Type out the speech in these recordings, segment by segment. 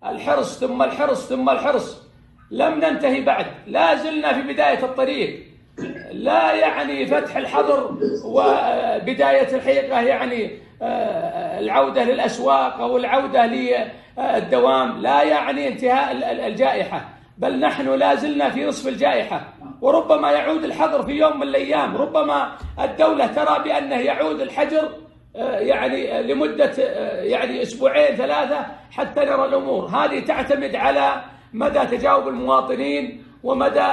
الحرص ثم الحرص ثم الحرص، لم ننتهي بعد، لا زلنا في بداية الطريق. لا يعني فتح الحظر وبداية الحقيقة يعني العودة للأسواق أو العودة للدوام، لا يعني انتهاء الجائحة، بل نحن لا زلنا في نصف الجائحة، وربما يعود الحظر في يوم من الأيام. ربما الدولة ترى بأنه يعود الحجر يعني لمدة يعني أسبوعين ثلاثة حتى نرى الأمور. هذه تعتمد على مدى تجاوب المواطنين ومدى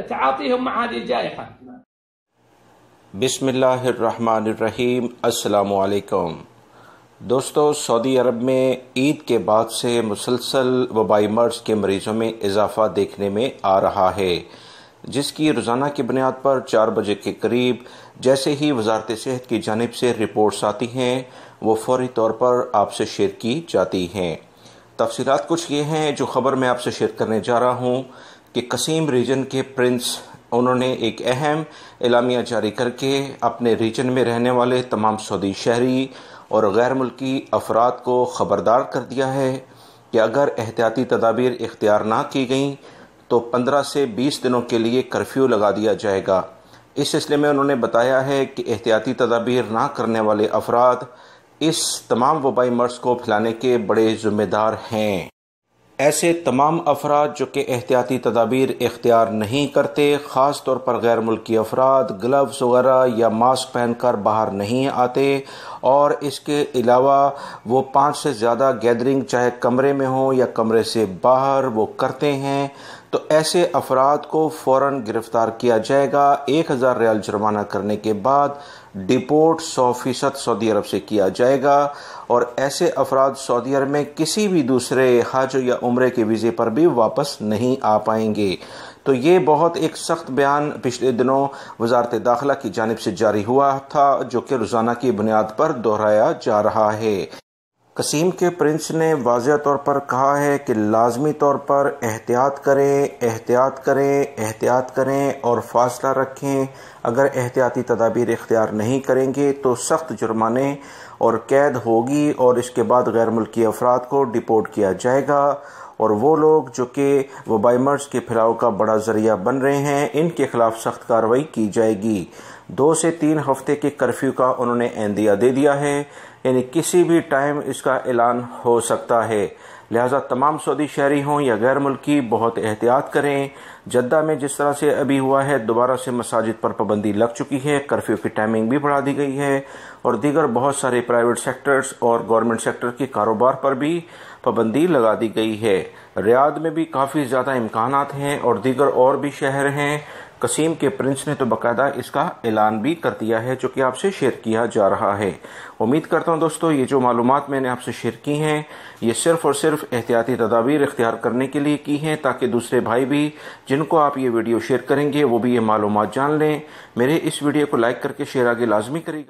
تعاطيهم مع هذه الجائحة. بسم اللہ الرحمن الرحیم. السلام علیکم دوستو. سعودی عرب میں عید کے بعد سے مسلسل وبائی مرض کے مریضوں میں اضافہ دیکھنے میں آ رہا ہے، جس کی روزانہ کی بنیاد پر 4 بجے کے قریب جیسے ہی وزارت صحت کی جانب سے رپورٹس آتی ہیں وہ فوری طور پر آپ سے شیئر کی جاتی ہیں. تفصیلات کچھ یہ ہیں جو خبر میں آپ سے شیئر کرنے جا رہا ہوں کہ قسیم ریجن کے پرنس انہوں نے ایک اہم اعلامیہ جاری کر کے اپنے ریجن میں رہنے والے تمام سعودی شہری اور غیر ملکی افراد کو خبردار کر دیا ہے کہ اگر احتیاطی تدابیر اختیار نہ کی گئیں تو 15 سے 20 دنوں کے لیے کرفیو لگا دیا جائے گا. اس سلسلے میں انہوں نے بتایا ہے کہ احتیاطی تدابیر نہ کرنے والے افراد اس تمام وبائی مرض کو پھیلانے کے بڑے ذمہ دار ہیں. ایسے تمام افراد جو کہ احتیاطی تدابیر اختیار نہیں کرتے، خاص طور پر غیر ملکی افراد، گلوز وغیرہ یا ماسک پہن کر باہر نہیں آتے، اور اس کے علاوہ وہ 5 سے زیادہ گیدرنگ چاہے کمرے میں ہوں یا کمرے سے باہر وہ کرتے ہیں، تو ایسے افراد کو فوراً گرفتار کیا جائے گا. 1000 ریال جرمانہ کرنے کے بعد ڈیپورٹ 100% سعودی عرب سے کیا جائے گا، اور ایسے افراد سعودی عرب میں کسی بھی دوسرے حج یا عمرے کے ویزے پر بھی واپس نہیں آ پائیں گے. تو یہ بہت ایک سخت بیان پچھلے دنوں وزارت داخلہ کی جانب سے جاری ہوا تھا، جو کہ روزانہ کی بنیاد پر دہرایا جا رہا ہے. قسیم کے پرنس نے واضح طور پر کہا ہے کہ لازمی طور پر احتیاط کریں، احتیاط کریں، احتیاط کریں اور فاصلہ رکھیں. اگر احتیاطی تدابیر اختیار نہیں کریں گے تو سخت جرمانے اور قید ہوگی، اور اس کے بعد غیر ملکی افراد کو ڈیپورٹ کیا جائے گا، اور وہ لوگ جو کہ وبائی مرض کے پھیلاؤ کا بڑا ذریعہ بن رہے ہیں ان کے خلاف سخت کارروائی کی جائے گی. 2 سے 3 ہفتے کے کرفیو کا انہوں نے عندیہ دے دیا ہے، یعنی کسی بھی ٹائم اس کا اعلان ہو سکتا ہے. لہٰذا تمام سعودی شہری ہوں یا غیر ملکی بہت احتیاط کریں. جدہ میں جس طرح سے ابھی ہوا ہے دوبارہ سے مساجد پر پابندی لگ چکی ہے، کرفیو کی ٹائمنگ بھی بڑھا دی گئی ہے، اور دیگر بہت سارے پرائیویٹ سیکٹرز اور گورنمنٹ سیکٹر کے کاروبار پر بھی پابندی لگا دی گئی ہے. ریاض میں بھی کافی زیادہ امکانات ہیں اور دیگر اور بھی شہر ہیں. قسیم کے پرنس نے تو باقاعدہ اس کا اعلان بھی کر دیا ہے، جو کہ آپ سے شیئر کیا جا رہا ہے. امید کرتا ہوں دوستو یہ جو معلومات میں نے آپ سے شیئر کی ہیں یہ صرف اور صرف احتیاطی تدابیر اختیار کرنے کے لیے کی ہیں، تاکہ دوسرے بھائی بھی جن کو آپ یہ ویڈیو شیئر کریں گے وہ بھی یہ معلومات جان لیں. میرے اس ویڈیو کو لائک کر کے شیئر آگے لازمی کرے گا.